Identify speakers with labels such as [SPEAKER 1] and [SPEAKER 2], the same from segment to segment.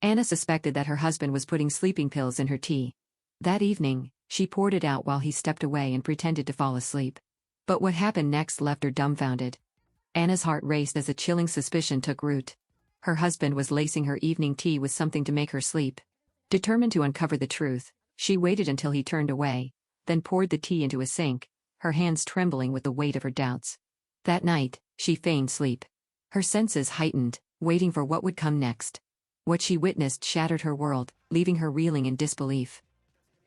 [SPEAKER 1] Anna suspected that her husband was putting sleeping pills in her tea. That evening, she poured it out while he stepped away and pretended to fall asleep. But what happened next left her dumbfounded. Anna's heart raced as a chilling suspicion took root. Her husband was lacing her evening tea with something to make her sleep. Determined to uncover the truth, she waited until he turned away, then poured the tea into a sink, her hands trembling with the weight of her doubts. That night, she feigned sleep. Her senses heightened, waiting for what would come next. What she witnessed shattered her world, leaving her reeling in disbelief.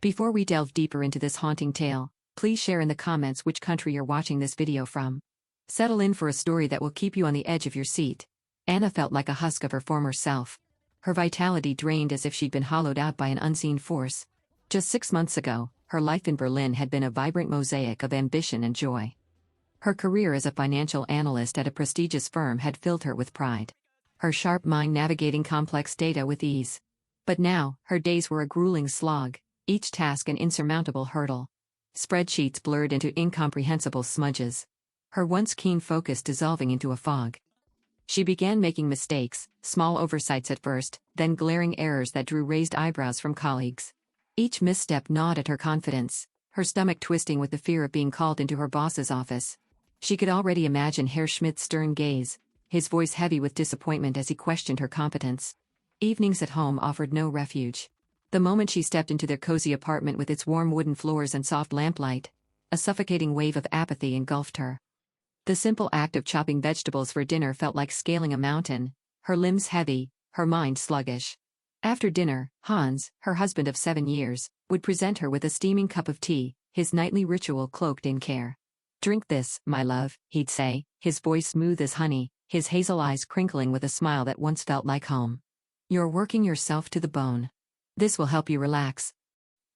[SPEAKER 1] Before we delve deeper into this haunting tale, please share in the comments which country you're watching this video from. Settle in for a story that will keep you on the edge of your seat. Anna felt like a husk of her former self. Her vitality drained as if she'd been hollowed out by an unseen force. Just 6 months ago, her life in Berlin had been a vibrant mosaic of ambition and joy. Her career as a financial analyst at a prestigious firm had filled her with pride. Her sharp mind navigating complex data with ease. But now, her days were a grueling slog, each task an insurmountable hurdle. Spreadsheets blurred into incomprehensible smudges. Her once keen focus dissolving into a fog. She began making mistakes, small oversights at first, then glaring errors that drew raised eyebrows from colleagues. Each misstep gnawed at her confidence, her stomach twisting with the fear of being called into her boss's office. She could already imagine Herr Schmidt's stern gaze, his voice heavy with disappointment as he questioned her competence. Evenings at home offered no refuge. The moment she stepped into their cozy apartment with its warm wooden floors and soft lamplight, a suffocating wave of apathy engulfed her. The simple act of chopping vegetables for dinner felt like scaling a mountain, her limbs heavy, her mind sluggish. After dinner, Hans, her husband of 7 years, would present her with a steaming cup of tea, his nightly ritual cloaked in care. "Drink this, my love," he'd say, his voice smooth as honey, his hazel eyes crinkling with a smile that once felt like home. "You're working yourself to the bone. This will help you relax."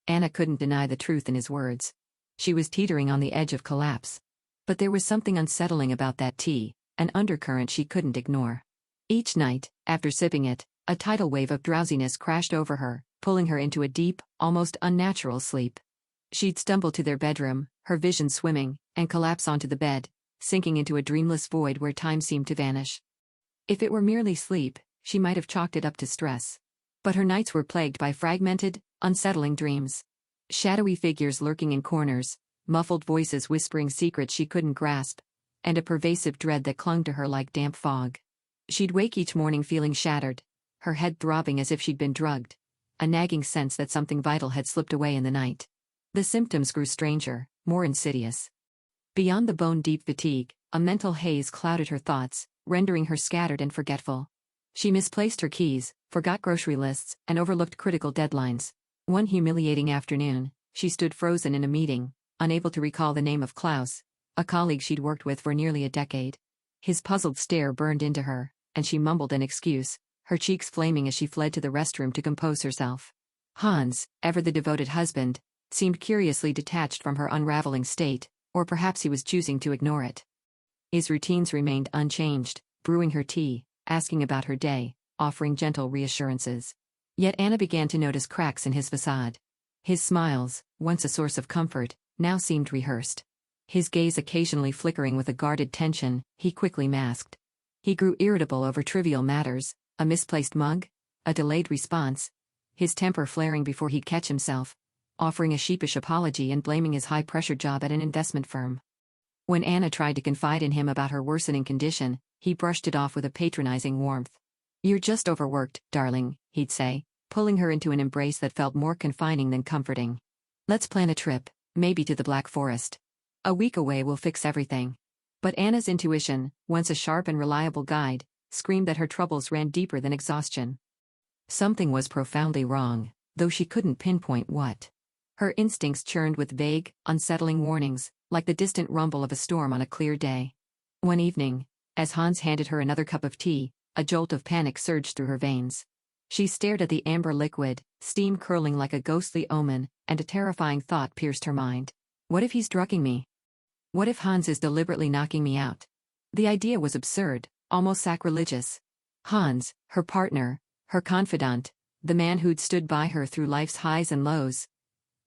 [SPEAKER 1] Anna couldn't deny the truth in his words. She was teetering on the edge of collapse. But there was something unsettling about that tea, an undercurrent she couldn't ignore. Each night, after sipping it, a tidal wave of drowsiness crashed over her, pulling her into a deep, almost unnatural sleep. She'd stumble to their bedroom, her vision swimming, and collapse onto the bed, sinking into a dreamless void where time seemed to vanish. If it were merely sleep, she might have chalked it up to stress. But her nights were plagued by fragmented, unsettling dreams. Shadowy figures lurking in corners, muffled voices whispering secrets she couldn't grasp, and a pervasive dread that clung to her like damp fog. She'd wake each morning feeling shattered, her head throbbing as if she'd been drugged, a nagging sense that something vital had slipped away in the night. The symptoms grew stranger, more insidious. Beyond the bone-deep fatigue, a mental haze clouded her thoughts, rendering her scattered and forgetful. She misplaced her keys, forgot grocery lists, and overlooked critical deadlines. One humiliating afternoon, she stood frozen in a meeting, unable to recall the name of Klaus, a colleague she'd worked with for nearly a decade. His puzzled stare burned into her, and she mumbled an excuse, her cheeks flaming as she fled to the restroom to compose herself. Hans, ever the devoted husband, seemed curiously detached from her unraveling state, or perhaps he was choosing to ignore it. His routines remained unchanged, brewing her tea, asking about her day, offering gentle reassurances. Yet Anna began to notice cracks in his facade. His smiles, once a source of comfort, now seemed rehearsed. His gaze occasionally flickering with a guarded tension, he quickly masked. He grew irritable over trivial matters, a misplaced mug, a delayed response, his temper flaring before he'd catch himself, offering a sheepish apology and blaming his high-pressure job at an investment firm. When Anna tried to confide in him about her worsening condition, he brushed it off with a patronizing warmth. "You're just overworked, darling," he'd say, pulling her into an embrace that felt more confining than comforting. "Let's plan a trip. Maybe to the Black Forest. A week away will fix everything." But Anna's intuition, once a sharp and reliable guide, screamed that her troubles ran deeper than exhaustion. Something was profoundly wrong, though she couldn't pinpoint what. Her instincts churned with vague, unsettling warnings, like the distant rumble of a storm on a clear day. One evening, as Hans handed her another cup of tea, a jolt of panic surged through her veins. She stared at the amber liquid, steam curling like a ghostly omen, and a terrifying thought pierced her mind. What if he's drugging me? What if Hans is deliberately knocking me out? The idea was absurd, almost sacrilegious. Hans, her partner, her confidant, the man who'd stood by her through life's highs and lows.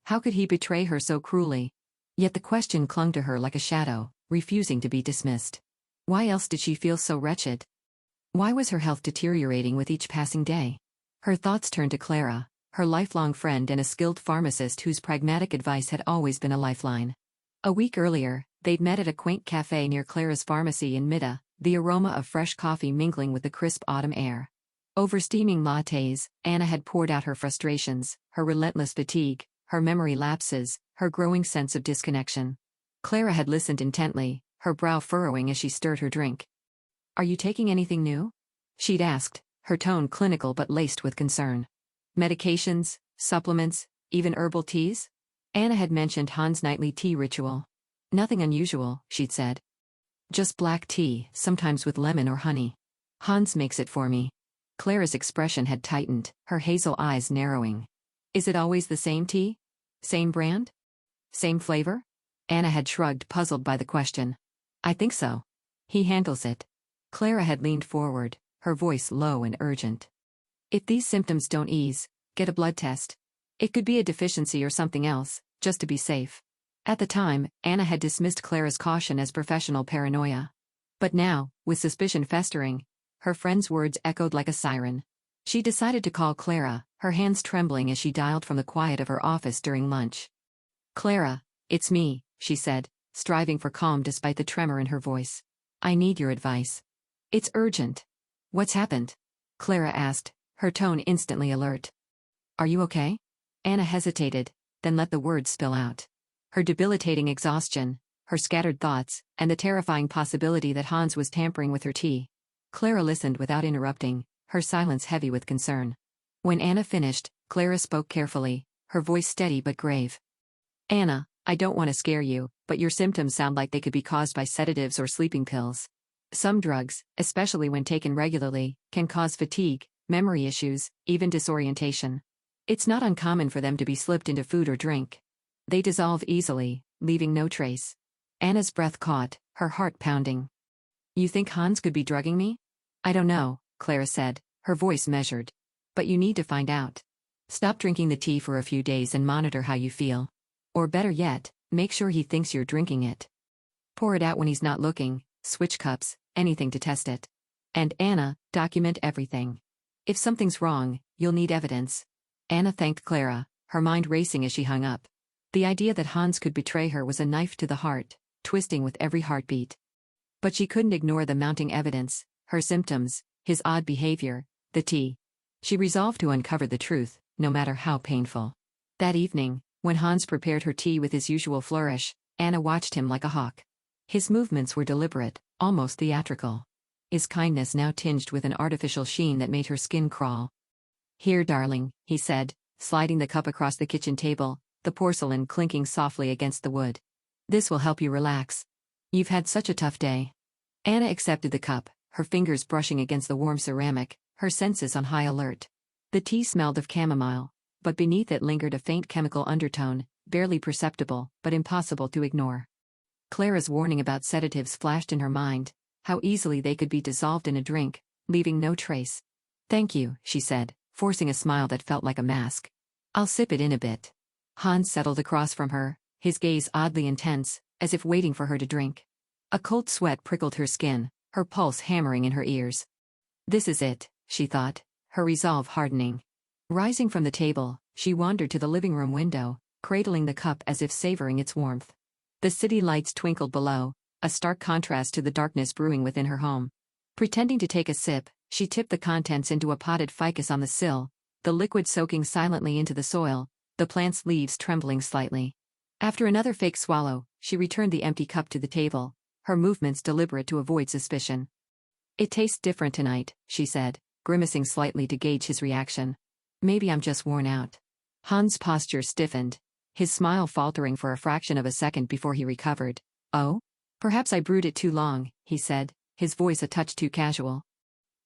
[SPEAKER 1] How could he betray her so cruelly? Yet the question clung to her like a shadow, refusing to be dismissed. Why else did she feel so wretched? Why was her health deteriorating with each passing day? Her thoughts turned to Clara, her lifelong friend and a skilled pharmacist whose pragmatic advice had always been a lifeline. A week earlier, they'd met at a quaint cafe near Clara's pharmacy in Midda, the aroma of fresh coffee mingling with the crisp autumn air. Over steaming lattes, Anna had poured out her frustrations, her relentless fatigue, her memory lapses, her growing sense of disconnection. Clara had listened intently, her brow furrowing as she stirred her drink. "Are you taking anything new?" she'd asked, her tone clinical but laced with concern. "Medications, supplements, even herbal teas?" Anna had mentioned Hans' nightly tea ritual. "Nothing unusual," she'd said. "Just black tea, sometimes with lemon or honey. Hans makes it for me." Clara's expression had tightened, her hazel eyes narrowing. "Is it always the same tea? Same brand? Same flavor?" Anna had shrugged, puzzled by the question. "I think so. He handles it." Clara had leaned forward, her voice low and urgent. "If these symptoms don't ease, get a blood test. It could be a deficiency or something else, just to be safe." At the time, Anna had dismissed Clara's caution as professional paranoia. But now, with suspicion festering, her friend's words echoed like a siren. She decided to call Clara, her hands trembling as she dialed from the quiet of her office during lunch. "Clara, it's me," she said, striving for calm despite the tremor in her voice. "I need your advice. It's urgent." "What's happened?" Clara asked, her tone instantly alert. "Are you okay?" Anna hesitated, then let the words spill out. Her debilitating exhaustion, her scattered thoughts, and the terrifying possibility that Hans was tampering with her tea. Clara listened without interrupting, her silence heavy with concern. When Anna finished, Clara spoke carefully, her voice steady but grave. "Anna, I don't want to scare you, but your symptoms sound like they could be caused by sedatives or sleeping pills. Some drugs, especially when taken regularly, can cause fatigue, memory issues, even disorientation. It's not uncommon for them to be slipped into food or drink. They dissolve easily, leaving no trace." Anna's breath caught, her heart pounding. "You think Hans could be drugging me?" "I don't know," Clara said, her voice measured. "But you need to find out. Stop drinking the tea for a few days and monitor how you feel. Or better yet, make sure he thinks you're drinking it. Pour it out when he's not looking, switch cups, anything to test it. And Anna, document everything. If something's wrong, you'll need evidence." Anna thanked Clara, her mind racing as she hung up. The idea that Hans could betray her was a knife to the heart, twisting with every heartbeat. But she couldn't ignore the mounting evidence, her symptoms, his odd behavior, the tea. She resolved to uncover the truth, no matter how painful. That evening, when Hans prepared her tea with his usual flourish, Anna watched him like a hawk. His movements were deliberate, almost theatrical. His kindness now tinged with an artificial sheen that made her skin crawl. "Here, darling," he said, sliding the cup across the kitchen table, the porcelain clinking softly against the wood. "This will help you relax. You've had such a tough day." Anna accepted the cup, her fingers brushing against the warm ceramic, her senses on high alert. The tea smelled of chamomile, but beneath it lingered a faint chemical undertone, barely perceptible, but impossible to ignore. Clara's warning about sedatives flashed in her mind, how easily they could be dissolved in a drink, leaving no trace. "Thank you," she said, forcing a smile that felt like a mask. "I'll sip it in a bit." Hans settled across from her, his gaze oddly intense, as if waiting for her to drink. A cold sweat prickled her skin, her pulse hammering in her ears. This is it, she thought, her resolve hardening. Rising from the table, she wandered to the living room window, cradling the cup as if savoring its warmth. The city lights twinkled below, a stark contrast to the darkness brewing within her home. Pretending to take a sip, she tipped the contents into a potted ficus on the sill, the liquid soaking silently into the soil, the plant's leaves trembling slightly. After another fake swallow, she returned the empty cup to the table, her movements deliberate to avoid suspicion. "It tastes different tonight," she said, grimacing slightly to gauge his reaction. "Maybe I'm just worn out." Hans' posture stiffened, his smile faltering for a fraction of a second before he recovered. "Oh? Perhaps I brewed it too long," he said, his voice a touch too casual.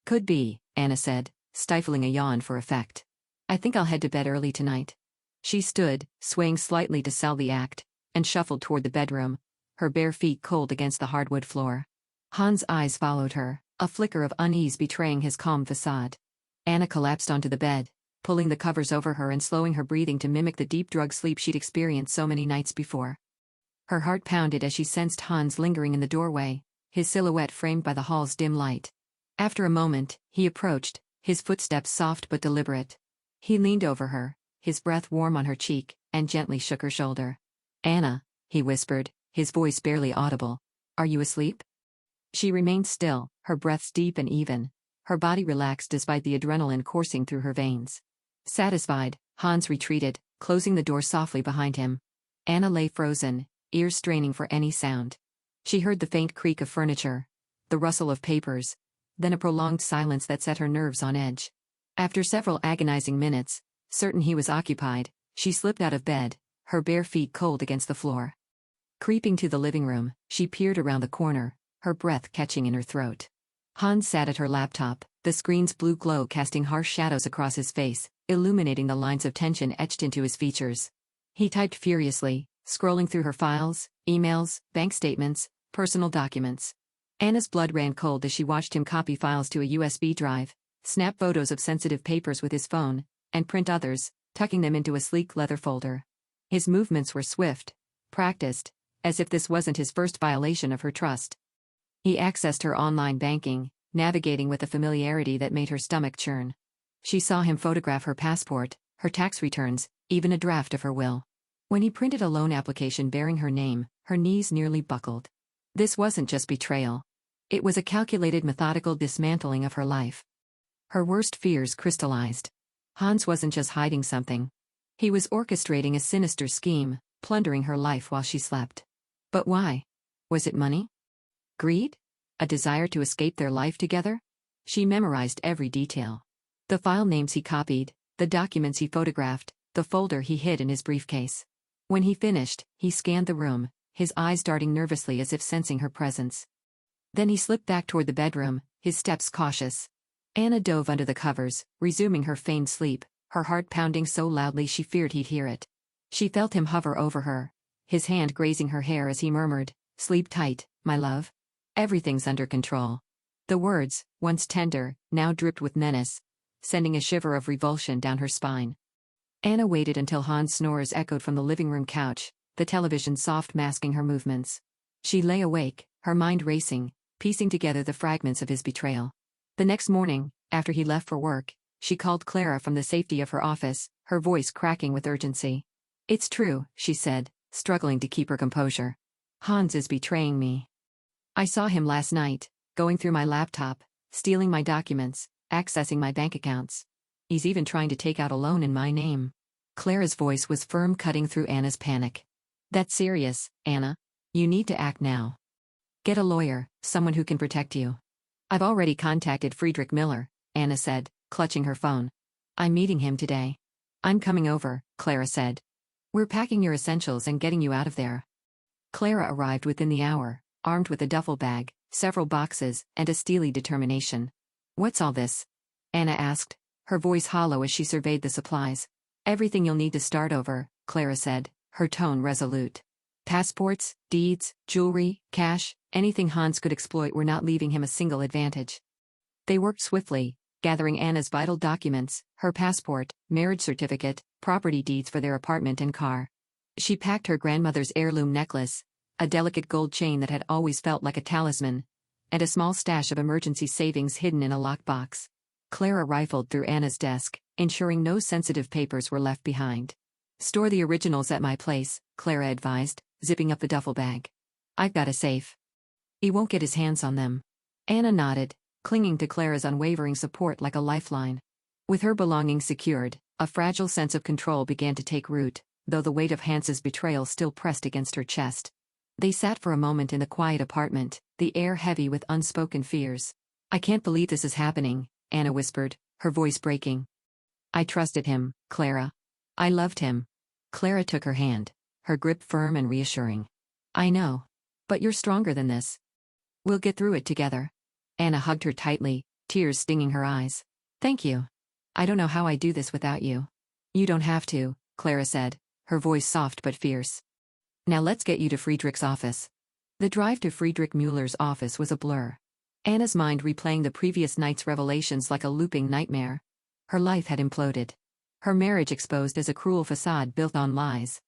[SPEAKER 1] "Could be," Anna said, stifling a yawn for effect. "I think I'll head to bed early tonight." She stood, swaying slightly to sell the act, and shuffled toward the bedroom, her bare feet cold against the hardwood floor. Hans' eyes followed her, a flicker of unease betraying his calm facade. Anna collapsed onto the bed, pulling the covers over her and slowing her breathing to mimic the deep drug sleep she'd experienced so many nights before. Her heart pounded as she sensed Hans lingering in the doorway, his silhouette framed by the hall's dim light. After a moment, he approached, his footsteps soft but deliberate. He leaned over her, his breath warm on her cheek, and gently shook her shoulder. "Anna," he whispered, his voice barely audible. "Are you asleep?" She remained still, her breaths deep and even, her body relaxed despite the adrenaline coursing through her veins. Satisfied, Hans retreated, closing the door softly behind him. Anna lay frozen, ears straining for any sound. She heard the faint creak of furniture, the rustle of papers, then a prolonged silence that set her nerves on edge. After several agonizing minutes, certain he was occupied, she slipped out of bed, her bare feet cold against the floor. Creeping to the living room, she peered around the corner, her breath catching in her throat. Hans sat at her laptop, the screen's blue glow casting harsh shadows across his face, illuminating the lines of tension etched into his features. He typed furiously, scrolling through her files, emails, bank statements, personal documents. Anna's blood ran cold as she watched him copy files to a USB drive, snap photos of sensitive papers with his phone, and print others, tucking them into a sleek leather folder. His movements were swift, practiced, as if this wasn't his first violation of her trust. He accessed her online banking, navigating with a familiarity that made her stomach churn. She saw him photograph her passport, her tax returns, even a draft of her will. When he printed a loan application bearing her name, her knees nearly buckled. This wasn't just betrayal. It was a calculated, methodical dismantling of her life. Her worst fears crystallized. Hans wasn't just hiding something. He was orchestrating a sinister scheme, plundering her life while she slept. But why? Was it money? Greed? A desire to escape their life together? She memorized every detail. The file names he copied, the documents he photographed, the folder he hid in his briefcase. When he finished, he scanned the room, his eyes darting nervously as if sensing her presence. Then he slipped back toward the bedroom, his steps cautious. Anna dove under the covers, resuming her feigned sleep, her heart pounding so loudly she feared he'd hear it. She felt him hover over her, his hand grazing her hair as he murmured, "Sleep tight, my love. Everything's under control." The words, once tender, now dripped with menace, sending a shiver of revulsion down her spine. Anna waited until Hans' snores echoed from the living room couch, the television soft masking her movements. She lay awake, her mind racing, piecing together the fragments of his betrayal. The next morning, after he left for work, she called Clara from the safety of her office, her voice cracking with urgency. "It's true," she said, struggling to keep her composure. "Hans is betraying me. I saw him last night, going through my laptop, stealing my documents, accessing my bank accounts. He's even trying to take out a loan in my name." Clara's voice was firm, cutting through Anna's panic. "That's serious, Anna. You need to act now. Get a lawyer, someone who can protect you." "I've already contacted Friedrich Miller," Anna said, clutching her phone. "I'm meeting him today." "I'm coming over," Clara said. "We're packing your essentials and getting you out of there." Clara arrived within the hour, armed with a duffel bag, several boxes, and a steely determination. "What's all this?" Anna asked, her voice hollow as she surveyed the supplies. "Everything you'll need to start over," Clara said, her tone resolute. "Passports, deeds, jewelry, cash, anything Hans could exploit. We're not leaving him a single advantage." They worked swiftly, gathering Anna's vital documents, her passport, marriage certificate, property deeds for their apartment and car. She packed her grandmother's heirloom necklace, a delicate gold chain that had always felt like a talisman, and a small stash of emergency savings hidden in a lockbox. Clara rifled through Anna's desk, ensuring no sensitive papers were left behind. "Store the originals at my place," Clara advised, zipping up the duffel bag. "I've got a safe. He won't get his hands on them." Anna nodded, clinging to Clara's unwavering support like a lifeline. With her belongings secured, a fragile sense of control began to take root, though the weight of Hans's betrayal still pressed against her chest. They sat for a moment in the quiet apartment, the air heavy with unspoken fears. "I can't believe this is happening," Anna whispered, her voice breaking. "I trusted him, Clara. I loved him." Clara took her hand, her grip firm and reassuring. "I know. But you're stronger than this. We'll get through it together." Anna hugged her tightly, tears stinging her eyes. "Thank you. I don't know how I do this without you." "You don't have to," Clara said, her voice soft but fierce. "Now let's get you to Friedrich's office." The drive to Friedrich Muller's office was a blur. Anna's mind replaying the previous night's revelations like a looping nightmare. Her life had imploded. Her marriage exposed as a cruel facade built on lies.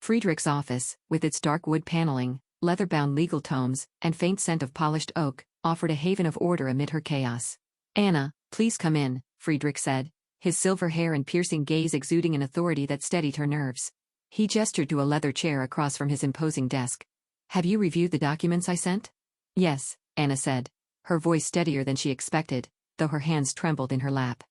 [SPEAKER 1] Friedrich's office, with its dark wood paneling, leather-bound legal tomes, and faint scent of polished oak, offered a haven of order amid her chaos. "Anna, please come in," Friedrich said, his silver hair and piercing gaze exuding an authority that steadied her nerves. He gestured to a leather chair across from his imposing desk. Have you reviewed the documents I sent? Yes, Anna said, her voice steadier than she expected, though her hands trembled in her lap.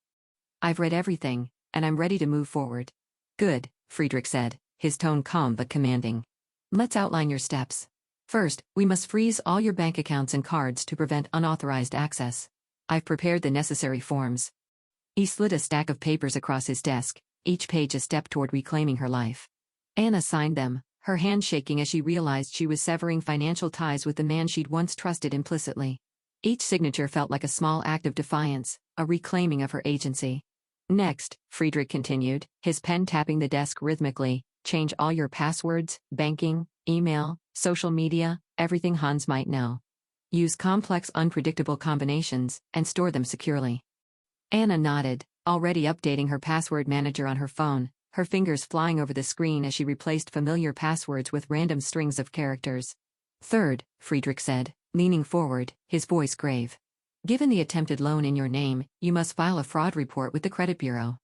[SPEAKER 1] I've read everything, and I'm ready to move forward. Good, Friedrich said, his tone calm but commanding. Let's outline your steps. First, we must freeze all your bank accounts and cards to prevent unauthorized access. I've prepared the necessary forms. He slid a stack of papers across his desk, each page a step toward reclaiming her life. Anna signed them, her hand shaking as she realized she was severing financial ties with the man she'd once trusted implicitly. Each signature felt like a small act of defiance, a reclaiming of her agency. Next, Friedrich continued, his pen tapping the desk rhythmically, change all your passwords, banking, email, social media, everything Hans might know. Use complex, unpredictable combinations, and store them securely. Anna nodded, already updating her password manager on her phone, her fingers flying over the screen as she replaced familiar passwords with random strings of characters. Third, Friedrich said, leaning forward, his voice grave. Given the attempted loan in your name, you must file a fraud report with the credit bureau.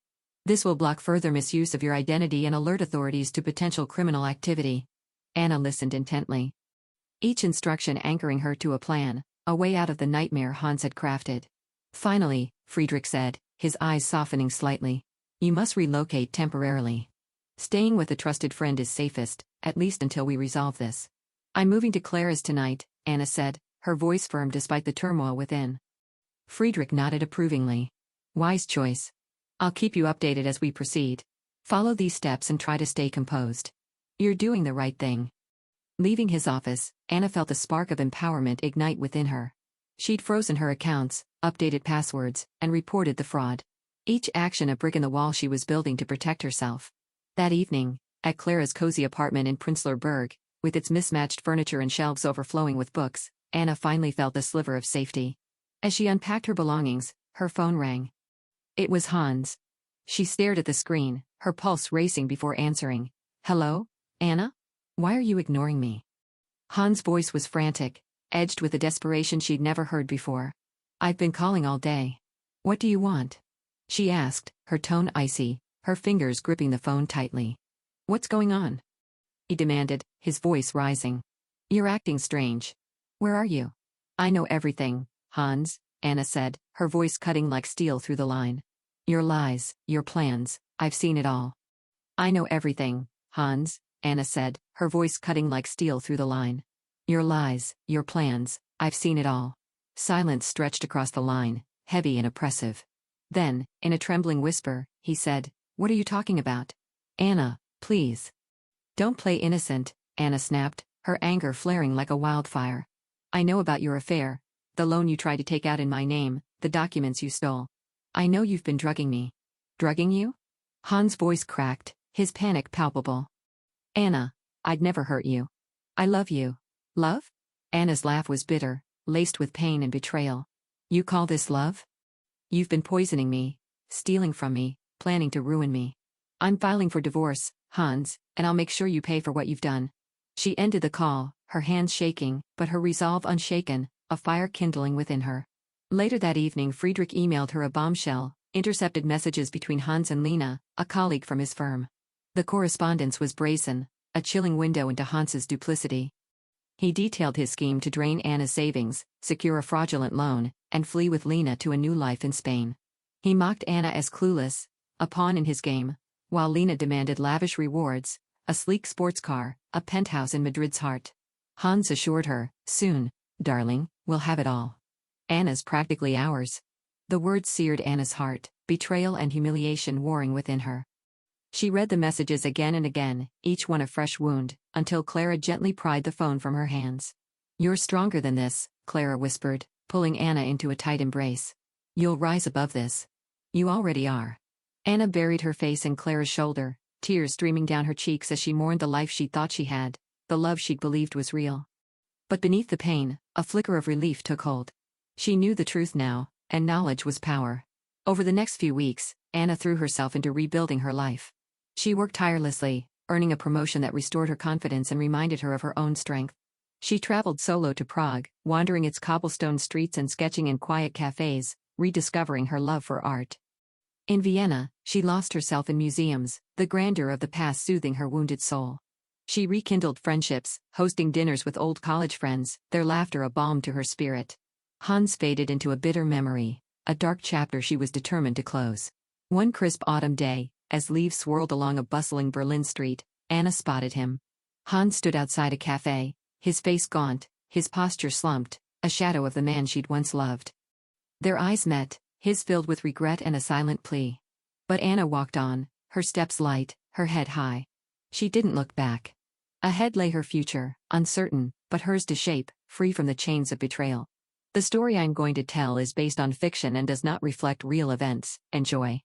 [SPEAKER 1] This will block further misuse of your identity and alert authorities to potential criminal activity. Anna listened intently. Each instruction anchoring her to a plan, a way out of the nightmare Hans had crafted. Finally, Friedrich said, his eyes softening slightly. You must relocate temporarily. Staying with a trusted friend is safest, at least until we resolve this. I'm moving to Clara's tonight, Anna said, her voice firm despite the turmoil within. Friedrich nodded approvingly. Wise choice. I'll keep you updated as we proceed. Follow these steps and try to stay composed. You're doing the right thing. Leaving his office, Anna felt a spark of empowerment ignite within her. She'd frozen her accounts, updated passwords, and reported the fraud. Each action a brick in the wall she was building to protect herself. That evening, at Clara's cozy apartment in Prenzlauer Berg, with its mismatched furniture and shelves overflowing with books, Anna finally felt a sliver of safety. As she unpacked her belongings, her phone rang. It was Hans. She stared at the screen, her pulse racing before answering. Hello, Anna? Why are you ignoring me? Hans' voice was frantic, edged with a desperation she'd never heard before. I've been calling all day. What do you want? She asked, her tone icy, her fingers gripping the phone tightly. What's going on? He demanded, his voice rising. You're acting strange. Where are you? I know everything, Hans, Anna said, her voice cutting like steel through the line. Your lies, your plans, I've seen it all. I know everything, Hans, Anna said, her voice cutting like steel through the line. Your lies, your plans, I've seen it all. Silence stretched across the line, heavy and oppressive. Then, in a trembling whisper, he said, What are you talking about? Anna, please. Don't play innocent, Anna snapped, her anger flaring like a wildfire. I know about your affair, the loan you tried to take out in my name, the documents you stole. I know you've been drugging me. Drugging you? Hans' voice cracked, his panic palpable. Anna, I'd never hurt you. I love you. Love? Anna's laugh was bitter, laced with pain and betrayal. You call this love? You've been poisoning me, stealing from me, planning to ruin me. I'm filing for divorce, Hans, and I'll make sure you pay for what you've done. She ended the call, her hands shaking, but her resolve unshaken, a fire kindling within her. Later that evening, Friedrich emailed her a bombshell, intercepted messages between Hans and Lena, a colleague from his firm. The correspondence was brazen, a chilling window into Hans's duplicity. He detailed his scheme to drain Anna's savings, secure a fraudulent loan, and flee with Lena to a new life in Spain. He mocked Anna as clueless, a pawn in his game, while Lena demanded lavish rewards, a sleek sports car, a penthouse in Madrid's heart. Hans assured her, soon, darling, we'll have it all. Anna's practically ours. The words seared Anna's heart, betrayal and humiliation warring within her. She read the messages again and again, each one a fresh wound, until Clara gently pried the phone from her hands. You're stronger than this, Clara whispered, pulling Anna into a tight embrace. You'll rise above this. You already are. Anna buried her face in Clara's shoulder, tears streaming down her cheeks as she mourned the life she thought she had, the love she'd believed was real. But beneath the pain, a flicker of relief took hold. She knew the truth now, and knowledge was power. Over the next few weeks, Anna threw herself into rebuilding her life. She worked tirelessly, earning a promotion that restored her confidence and reminded her of her own strength. She traveled solo to Prague, wandering its cobblestone streets and sketching in quiet cafes, rediscovering her love for art. In Vienna, she lost herself in museums, the grandeur of the past soothing her wounded soul. She rekindled friendships, hosting dinners with old college friends, their laughter a balm to her spirit. Hans faded into a bitter memory, a dark chapter she was determined to close. One crisp autumn day, as leaves swirled along a bustling Berlin street, Anna spotted him. Hans stood outside a cafe, his face gaunt, his posture slumped, a shadow of the man she'd once loved. Their eyes met, his filled with regret and a silent plea. But Anna walked on, her steps light, her head high. She didn't look back. Ahead lay her future, uncertain, but hers to shape, free from the chains of betrayal. The story I'm going to tell is based on fiction and does not reflect real events. Enjoy.